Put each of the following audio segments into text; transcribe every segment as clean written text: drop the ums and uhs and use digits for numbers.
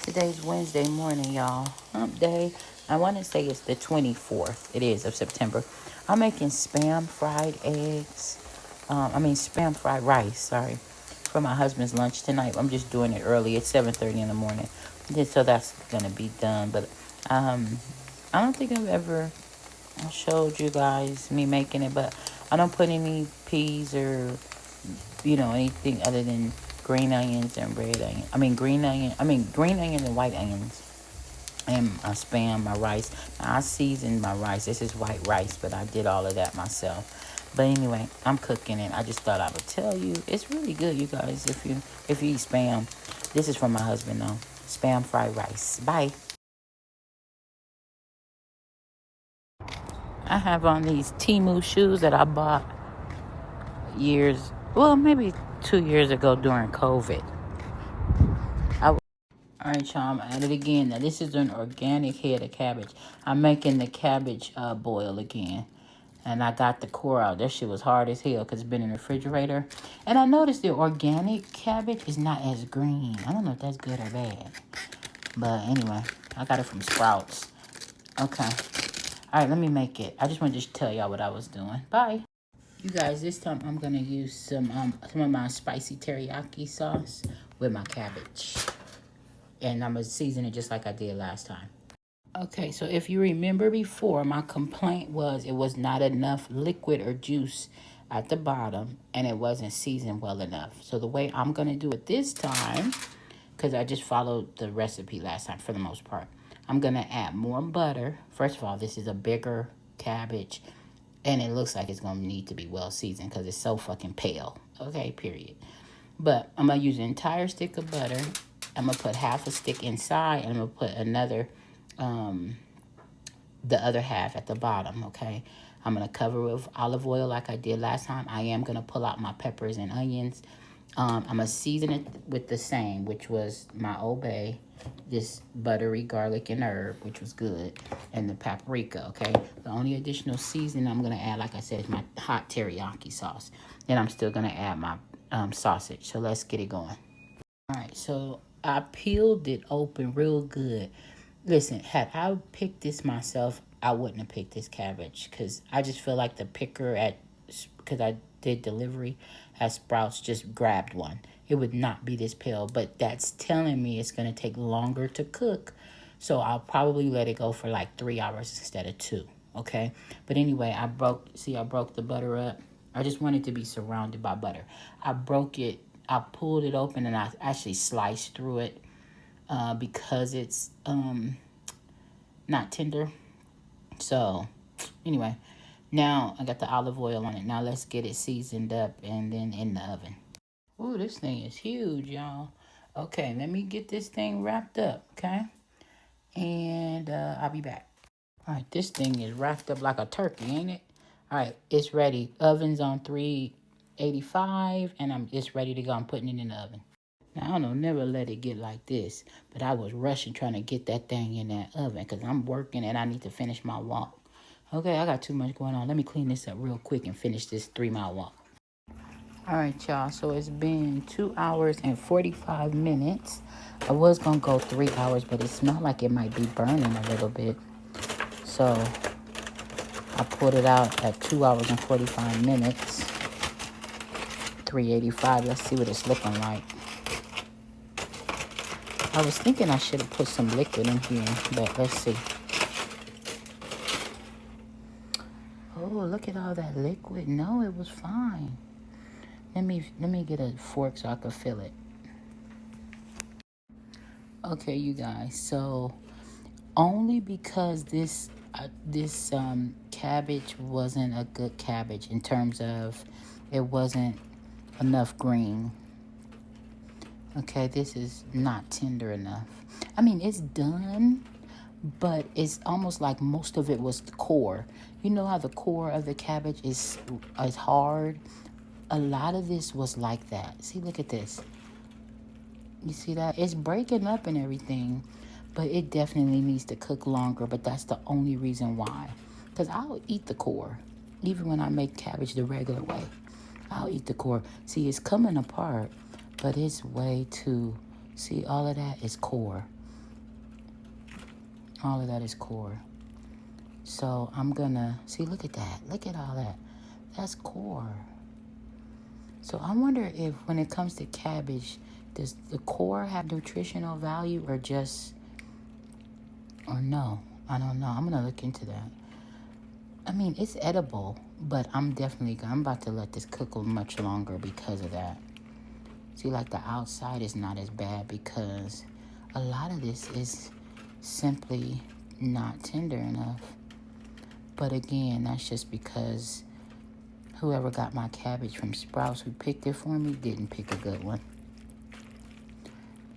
Today's Wednesday morning, y'all. Hump day. I want to say it's the 24th. It is of September. I'm making spam fried eggs. Spam fried rice, sorry, for my husband's lunch tonight. I'm just doing it early. It's 7:30 in the morning. So that's going to be done. But I don't think I've ever showed you guys me making it. But I don't put any peas or anything other than green onions and red onion. Green onion and white onions. And I spam my rice. Now, I seasoned my rice. This is white rice, but I did all of that myself. But anyway, I'm cooking it. I just thought I would tell you. It's really good, you guys, if you eat spam. This is from my husband, though. Spam fried rice. Bye. I have on these Temu shoes that I bought maybe 2 years ago during COVID. All right, y'all, I'm at it again. Now, this is an organic head of cabbage. I'm making the cabbage boil again. And I got the core out. That shit was hard as hell because it's been in the refrigerator. And I noticed the organic cabbage is not as green. I don't know if that's good or bad. But anyway, I got it from Sprouts. Okay. All right, let me make it. I just wanted to tell y'all what I was doing. Bye. You guys, this time I'm going to use some of my spicy teriyaki sauce with my cabbage. And I'm going to season it just like I did last time. Okay, so if you remember before, my complaint was it was not enough liquid or juice at the bottom, and it wasn't seasoned well enough. So the way I'm going to do it this time, because I just followed the recipe last time for the most part, I'm going to add more butter. First of all, this is a bigger cabbage, and it looks like it's going to need to be well seasoned because it's so fucking pale. Okay, period. But I'm going to use an entire stick of butter. I'm going to put half a stick inside, and I'm going to put another, the other half at the bottom, okay? I'm going to cover with olive oil like I did last time. I am going to pull out my peppers and onions. I'm going to season it with the same, which was my Old Bay, this buttery garlic and herb, which was good, and the paprika, okay? The only additional seasoning I'm going to add, like I said, is my hot teriyaki sauce. And I'm still going to add my sausage. So let's get it going. All right, so I peeled it open real good. Listen, had I picked this myself, I wouldn't have picked this cabbage because I just feel like the picker because I did delivery at Sprouts just grabbed one. It would not be this pale, but that's telling me it's going to take longer to cook. So I'll probably let it go for like 3 hours instead of 2, okay? But anyway, I broke the butter up. I just wanted to be surrounded by butter. I broke it. I pulled it open and I actually sliced through it because it's not tender. So anyway, now I got the olive oil on it. Now let's get it seasoned up and then in the oven. Ooh, this thing is huge, y'all. Okay, let me get this thing wrapped up, okay? And I'll be back. All right, this thing is wrapped up like a turkey, ain't it? All right, it's ready. Oven's on 385, and it's ready to go. I'm putting it in the oven. Now, I don't know, never let it get like this, but I was rushing trying to get that thing in that oven because I'm working and I need to finish my walk. Okay, I got too much going on. Let me clean this up real quick and finish this 3-mile walk. All right, y'all, so it's been 2 hours and 45 minutes. I was going to go 3 hours, but it smelled like it might be burning a little bit. So I pulled it out at 2 hours and 45 minutes. 385. Let's see what it's looking like. I was thinking I should have put some liquid in here, but let's see. Oh, look at all that liquid. No, it was fine. Let me get a fork so I can feel it. Okay, you guys. So only because this cabbage wasn't a good cabbage in terms of it wasn't enough green. Okay, this is not tender enough. I mean, it's done, but it's almost like most of it was the core. You know how the core of the cabbage is hard? A lot of this was like that. See, look at this. You see that? It's breaking up and everything, but it definitely needs to cook longer, but that's the only reason why. Because I'll eat the core, even when I make cabbage the regular way. I'll eat the core. See, it's coming apart, but it's way too... See, all of that is core. All of that is core. So I'm gonna, see, look at that. Look at all that. That's core. So I wonder if when it comes to cabbage, does the core have nutritional value or no? I don't know. I'm gonna look into that. I mean, it's edible, but I'm about to let this cook much longer because of that. See, like the outside is not as bad because a lot of this is simply not tender enough. But again, that's just because whoever got my cabbage from Sprouts, who picked it for me, didn't pick a good one.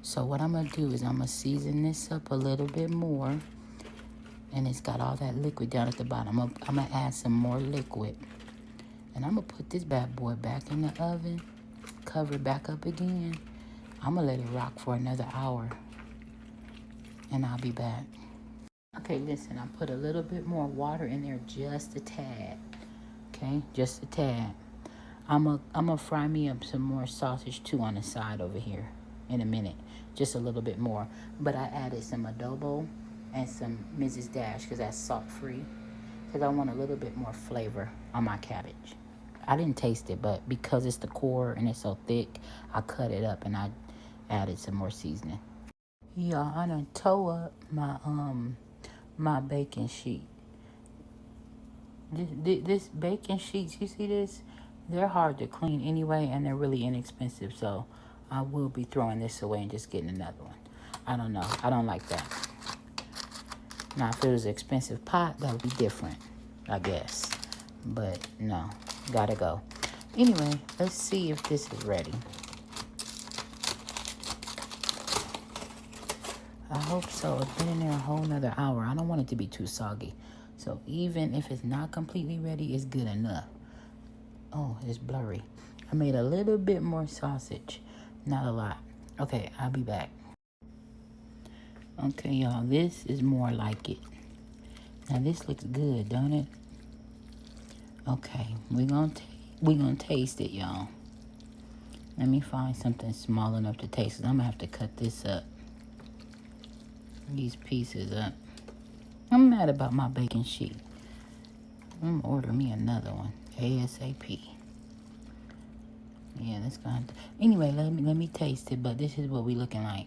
So what I'm going to do is I'm going to season this up a little bit more. And it's got all that liquid down at the bottom. I'm going to add some more liquid. And I'm going to put this bad boy back in the oven. Cover it back up again. I'm going to let it rock for another hour. And I'll be back. Okay, listen, I put a little bit more water in there, just a tad. Okay, just a tad. I'm gonna fry me up some more sausage too on the side over here in a minute. Just a little bit more. But I added some adobo and some Mrs. Dash because that's salt free. Because I want a little bit more flavor on my cabbage. I didn't taste it, but because it's the core and it's so thick, I cut it up and I added some more seasoning. Yeah, I done tore up my baking sheet. This baking sheets, you see this? They're hard to clean anyway, and they're really inexpensive. So I will be throwing this away and just getting another one. I don't know. I don't like that. Now, if it was an expensive pot, that would be different, I guess. But no, gotta go. Anyway, let's see if this is ready. I hope so. It's been in there a whole nother hour. I don't want it to be too soggy. So even if it's not completely ready, it's good enough. Oh, it's blurry. I made a little bit more sausage. Not a lot. Okay, I'll be back. Okay, y'all. This is more like it. Now, this looks good, don't it? Okay, we're gonna taste it, y'all. Let me find something small enough to taste it. I'm gonna have to cut this up. These pieces up. I'm mad about my baking sheet. I'm gonna order me another one ASAP. Yeah, that's gonna have to. Anyway, let me taste it. But this is what we looking like.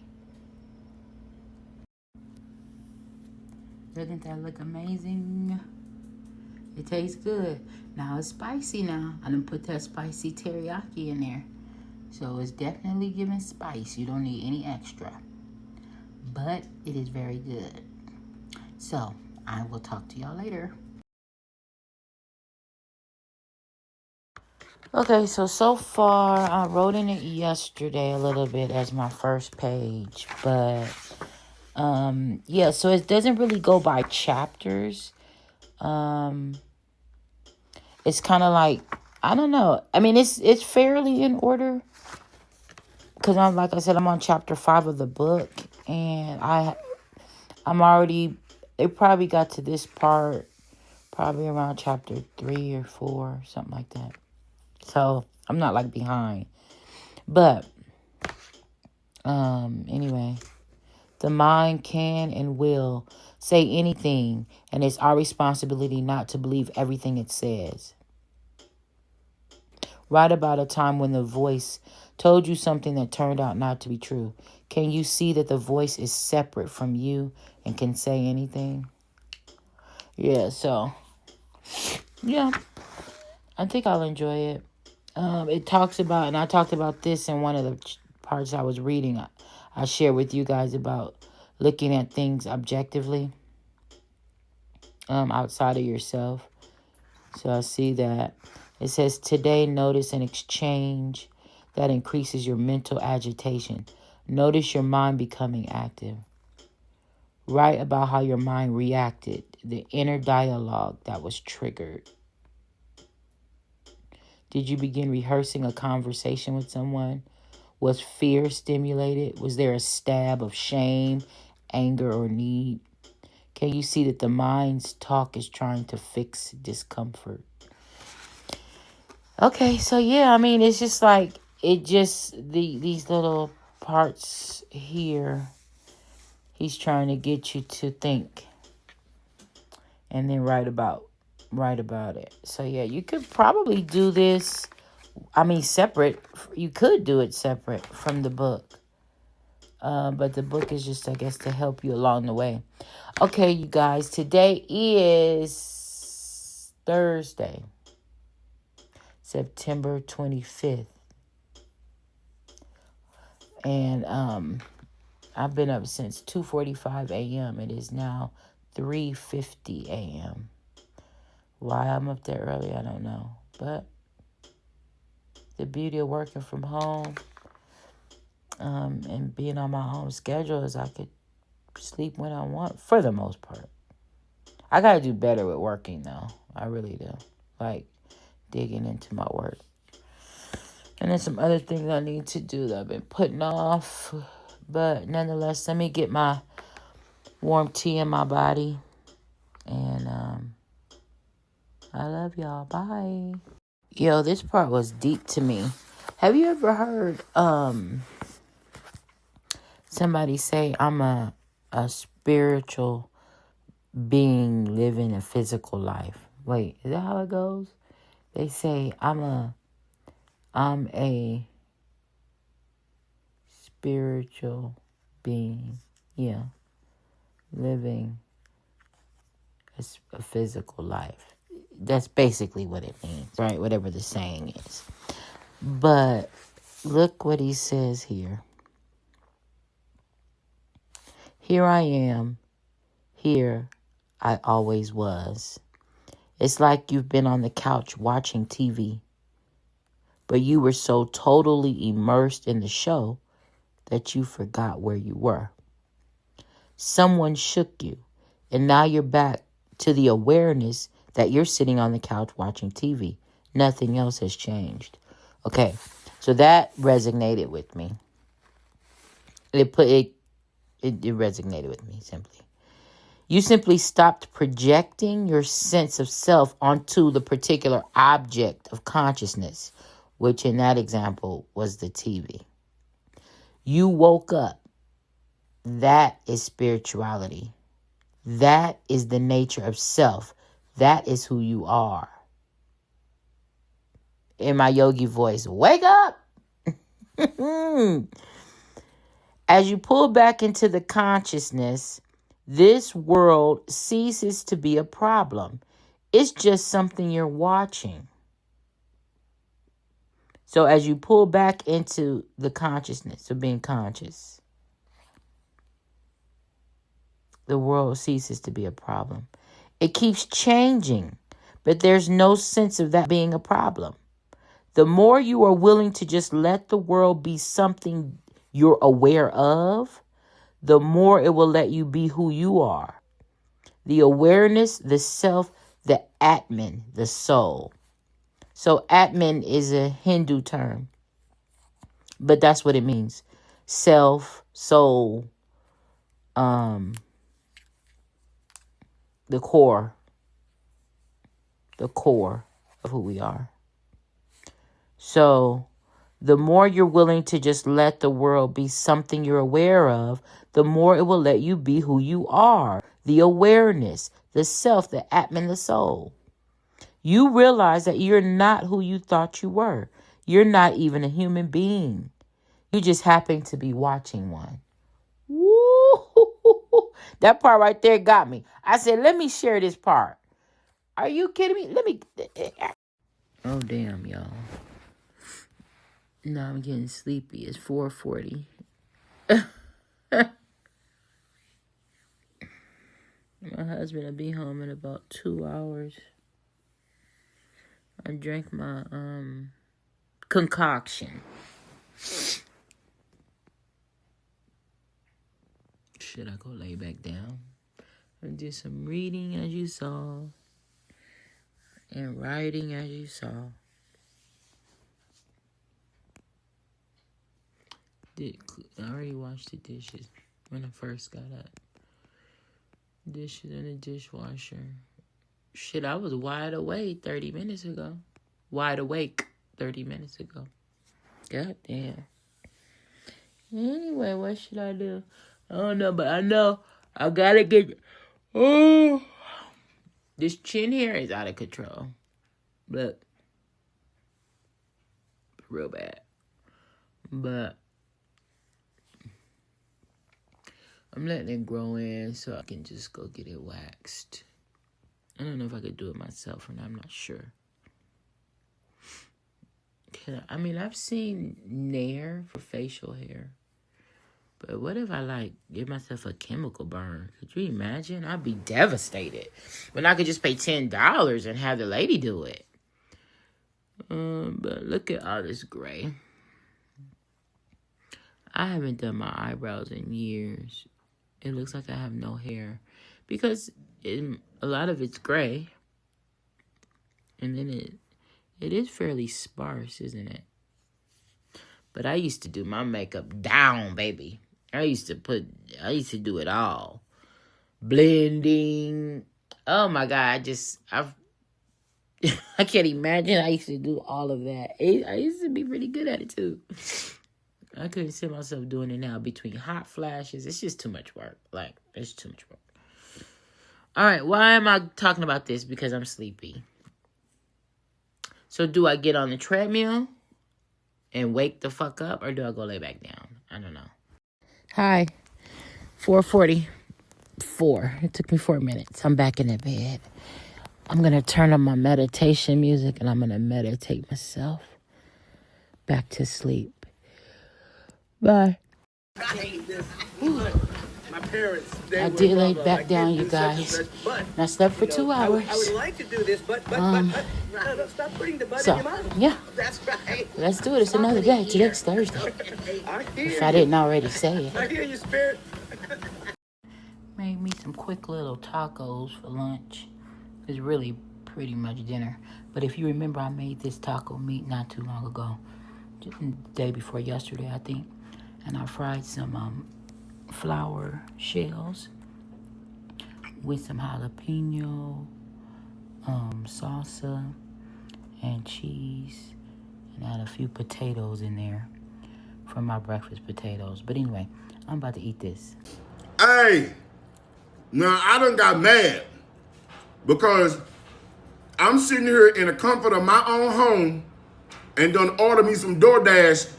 Doesn't that look amazing? It tastes good. Now it's spicy. Now I done put that spicy teriyaki in there, so it's definitely giving spice. You don't need any extra. But it is very good. So, I will talk to y'all later. Okay, so far, I wrote in it yesterday a little bit as my first page. But, yeah, so it doesn't really go by chapters. It's kind of like, I don't know. I mean, it's fairly in order. Because, like I said, I'm on chapter 5 of the book. And I'm already, it probably got to this part probably around chapter 3 or 4, something like that. So I'm not like behind. But anyway, the mind can and will say anything, and it's our responsibility not to believe everything it says. Write about a time when the voice told you something that turned out not to be true. Can you see that the voice is separate from you and can say anything? Yeah, so, yeah, I think I'll enjoy it. It talks about, and I talked about this in one of the parts I was reading. I shared with you guys about looking at things objectively, outside of yourself. So I see that. It says, today notice an exchange that increases your mental agitation. Notice your mind becoming active. Write about how your mind reacted, the inner dialogue that was triggered. Did you begin rehearsing a conversation with someone? Was fear stimulated? Was there a stab of shame, anger, or need? Can you see that the mind's talk is trying to fix discomfort? Okay, so yeah, I mean, it's just like, these little parts here, he's trying to get you to think. and then write about it. So yeah, you could probably do this. I mean, separate. You could do it separate from the book. But the book is just, I guess, to help you along the way. Okay, you guys, today is Thursday, September 25th. And I've been up since 2:45 a.m. It is now 3:50 a.m. Why I'm up there early, I don't know. But the beauty of working from home and being on my own schedule is I could sleep when I want, for the most part. I got to do better with working, though. I really do. Like, digging into my work. And then some other things I need to do that I've been putting off. But nonetheless, let me get my warm tea in my body. And I love y'all. Bye. Yo, this part was deep to me. Have you ever heard somebody say, I'm a spiritual being living a physical life? Wait, is that how it goes? They say, I'm a spiritual being. Yeah. Living a physical life. That's basically what it means, right? Whatever the saying is. But look what he says here. Here I am. Here I always was. It's like you've been on the couch watching TV, but you were so totally immersed in the show that you forgot where you were. Someone shook you, and now you're back to the awareness that you're sitting on the couch watching TV. Nothing else has changed. Okay, so that resonated with me. It resonated with me simply. You simply stopped projecting your sense of self onto the particular object of consciousness, which in that example was the TV. You woke up. That is spirituality. That is the nature of self. That is who you are. In my yogi voice, wake up! As you pull back into the consciousness, this world ceases to be a problem. It's just something you're watching. So as you pull back into the consciousness of being conscious, the world ceases to be a problem. It keeps changing, but there's no sense of that being a problem. The more you are willing to just let the world be something you're aware of, the more it will let you be who you are. The awareness, the self, the Atman, the soul. So Atman is a Hindu term, but that's what it means. Self, soul, the core of who we are. So the more you're willing to just let the world be something you're aware of, the more it will let you be who you are. The awareness, the self, the Atman, the soul. You realize that you're not who you thought you were. You're not even a human being. You just happen to be watching one. Woo! That part right there got me. I said, let me share this part. Are you kidding me? Oh, damn, y'all. Now I'm getting sleepy. It's 4:40. My husband will be home in about 2 hours. I drank my concoction. Should I go lay back down? I did some reading, as you saw, and writing, as you saw. I already washed the dishes when I first got up. Dishes in the dishwasher. Shit, I was wide awake 30 minutes ago. Wide awake 30 minutes ago. God damn. Anyway, what should I do? I don't know, but I know I gotta get... Oh! This chin hair is out of control. Look. Real bad. But I'm letting it grow in so I can just go get it waxed. I don't know if I could do it myself or not. I'm not sure. I mean, I've seen Nair for facial hair. But what if I, like, give myself a chemical burn? Could you imagine? I'd be devastated. When I could just pay $10 and have the lady do it. But look at all this gray. I haven't done my eyebrows in years. It looks like I have no hair. Because a lot of it's gray. And then it is fairly sparse, isn't it? But I used to do my makeup down, baby. I used to do it all. Blending. Oh my God, I can't imagine I used to do all of that. I used to be pretty good at it too. I couldn't see myself doing it now. Between hot flashes, it's just too much work. Like, it's too much work. All right, why am I talking about this? Because I'm sleepy. So do I get on the treadmill and wake the fuck up, or do I go lay back down? I don't know. Hi, 4:44. It took me 4 minutes. I'm back in the bed. I'm going to turn on my meditation music, and I'm going to meditate myself back to sleep. Bye. I hate this. My parents, I did lay back down, you guys. And I slept for 2 hours. I would like to do this, but stop putting the butt in your mouth. Yeah. That's right. Let's do it. It's another day. Today's Thursday. If I didn't already say it. I hear you, Spirit. Made me some quick little tacos for lunch. It's really pretty much dinner. But if you remember, I made this taco meat not too long ago. Just the day before yesterday, I think. And I fried some flour shells with some jalapeno, salsa, and cheese. And add a few potatoes in there for my breakfast potatoes. But anyway, I'm about to eat this. Hey, now I done got mad because I'm sitting here in the comfort of my own home and done order me some DoorDash.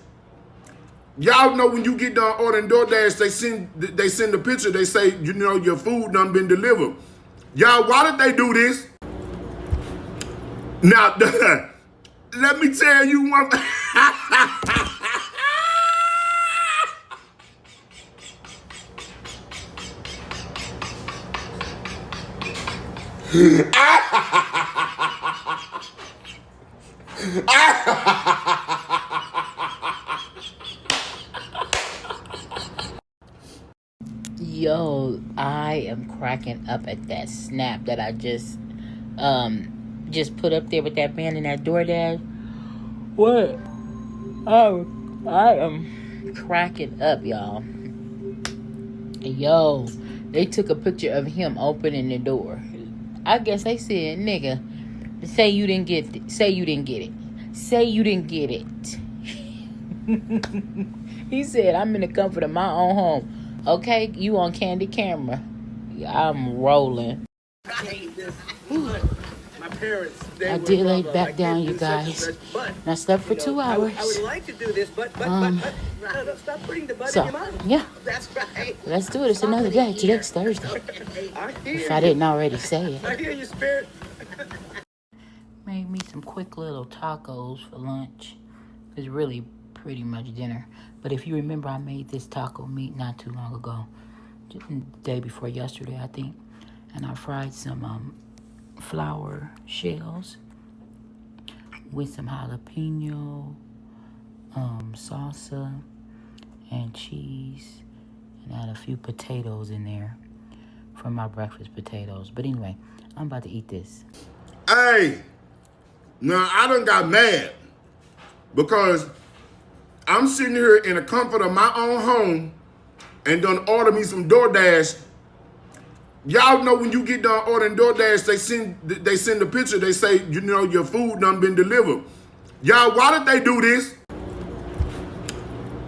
Y'all know when you get done ordering DoorDash, they send a picture. They say, you know, your food done been delivered. Y'all, why did they do this? Now, let me tell you one. Yo, I am cracking up at that snap that I just put up there with that man in that DoorDash. What? Oh, I am cracking up, y'all. Yo, they took a picture of him opening the door. I guess they said, nigga, say you didn't get it. Say you didn't get it. Say you didn't get it. He said, I'm in the comfort of my own home. Okay, you on candid camera. I'm rolling. I hate this. My parents, I did lay back down, you guys. And I slept for 2 hours. I would like to do this, but stop putting the butt in your mouth. Yeah. That's right. Let's do it. It's another day. Today's Thursday. If I didn't already say it. I hear you, Spirit. Made me some quick little tacos for lunch. It's really pretty much dinner. But if you remember, I made this taco meat not too long ago. Just the day before yesterday, I think. And I fried some flour shells with some jalapeno, salsa, and cheese. And add a few potatoes in there for my breakfast potatoes. But anyway, I'm about to eat this. Hey, now I done got mad because I'm sitting here in the comfort of my own home and done order me some DoorDash. Y'all know when you get done ordering DoorDash, they send a picture. They say, you know, your food done been delivered. Y'all, why did they do this?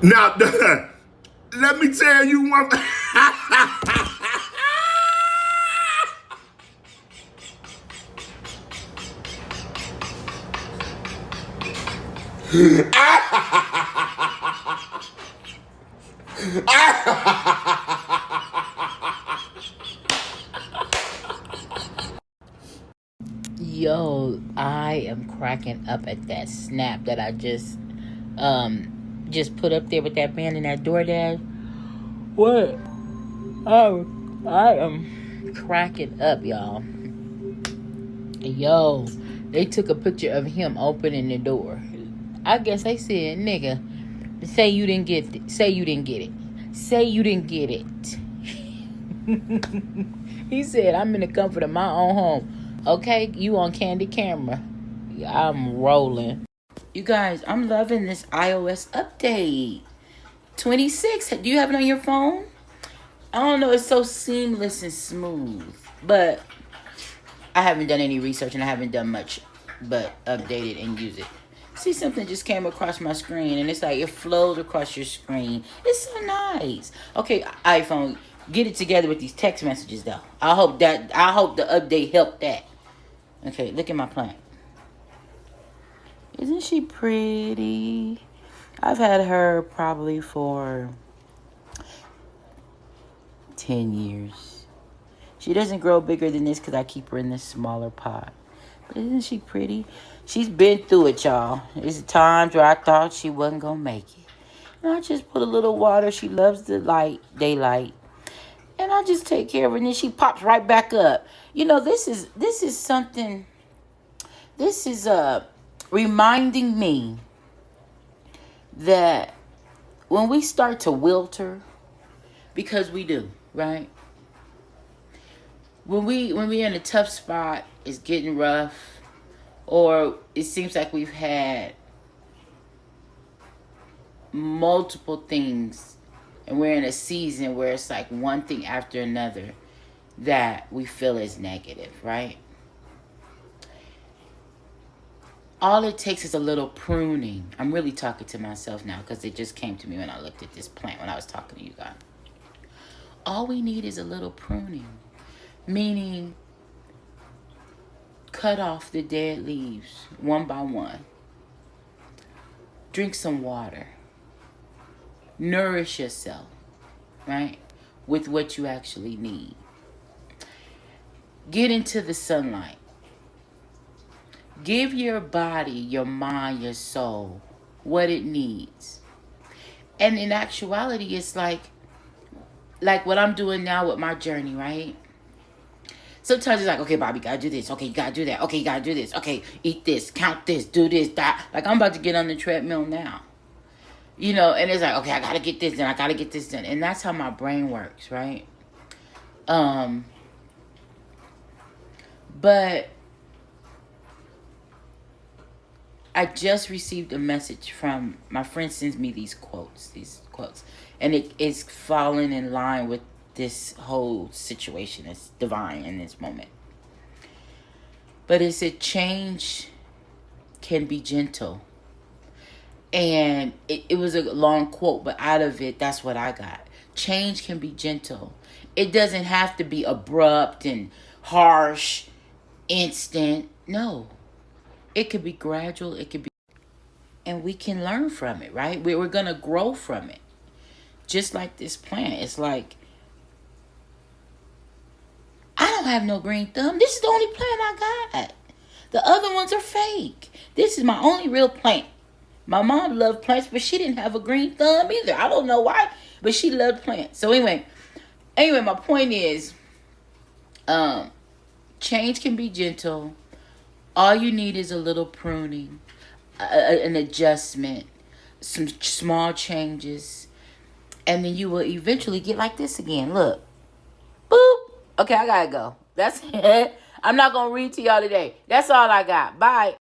Now, let me tell you one. Yo, I am cracking up at that snap that I just put up there with that man in that DoorDash. What? Oh, I am cracking up, y'all. Yo, they took a picture of him opening the door. I guess they said, nigga, say you didn't get it. Say you didn't get it. Say you didn't get it. He said, I'm in the comfort of my own home. Okay, you on candy camera. I'm rolling. You guys, I'm loving this iOS update. 26. Do you have it on your phone? I don't know. It's so seamless and smooth. But I haven't done any research and I haven't done much but update it and use it. See, something just came across my screen and it's like it flows across your screen. It's so nice. Okay, iPhone, get it together with these text messages though. I hope the update helped that. Okay, look at my plant. Isn't she pretty? I've had her probably for 10 years. She doesn't grow bigger than this because I keep her in this smaller pot. But isn't she pretty? She's been through it, y'all. There's times where I thought she wasn't going to make it. And I just put a little water. She loves the daylight. And I just take care of her and then she pops right back up. You know, this is something. This is reminding me that when we start to wilter, because we do, right? When we're in a tough spot, it's getting rough, or it seems like we've had multiple things and we're in a season where it's like one thing after another that we feel is negative, right? All it takes is a little pruning. I'm really talking to myself now because it just came to me when I looked at this plant when I was talking to you guys. All we need is a little pruning, meaning cut off the dead leaves one by one. Drink some water. Nourish yourself, right, with what you actually need. Get into the sunlight. Give your body, your mind, your soul what it needs. And in actuality, it's like what I'm doing now with my journey, right? Sometimes it's like, okay, Bobby, you gotta do this. Okay, you gotta do that. Okay, you gotta do this. Okay, eat this, count this, do this, that. Like, I'm about to get on the treadmill now. You know, and it's like, okay, I gotta get this done. I gotta get this done. And that's how my brain works, right? But I just received a message from my friend sends me these quotes, and it is falling in line with this whole situation. It's divine in this moment. But it said change can be gentle. And it was a long quote, but out of it, that's what I got. Change can be gentle. It doesn't have to be abrupt and harsh, instant. No. It could be gradual. It could be, and we can learn from it, right? We're going to grow from it. Just like this plant. It's like, I don't have no green thumb. This is the only plant I got. The other ones are fake. This is my only real plant. My mom loved plants, but she didn't have a green thumb either. I don't know why, but she loved plants. So anyway, my point is, change can be gentle. All you need is a little pruning, an adjustment, some small changes, and then you will eventually get like this again. Look. Boop. Okay, I gotta go. That's it. I'm not gonna read to y'all today. That's all I got. Bye.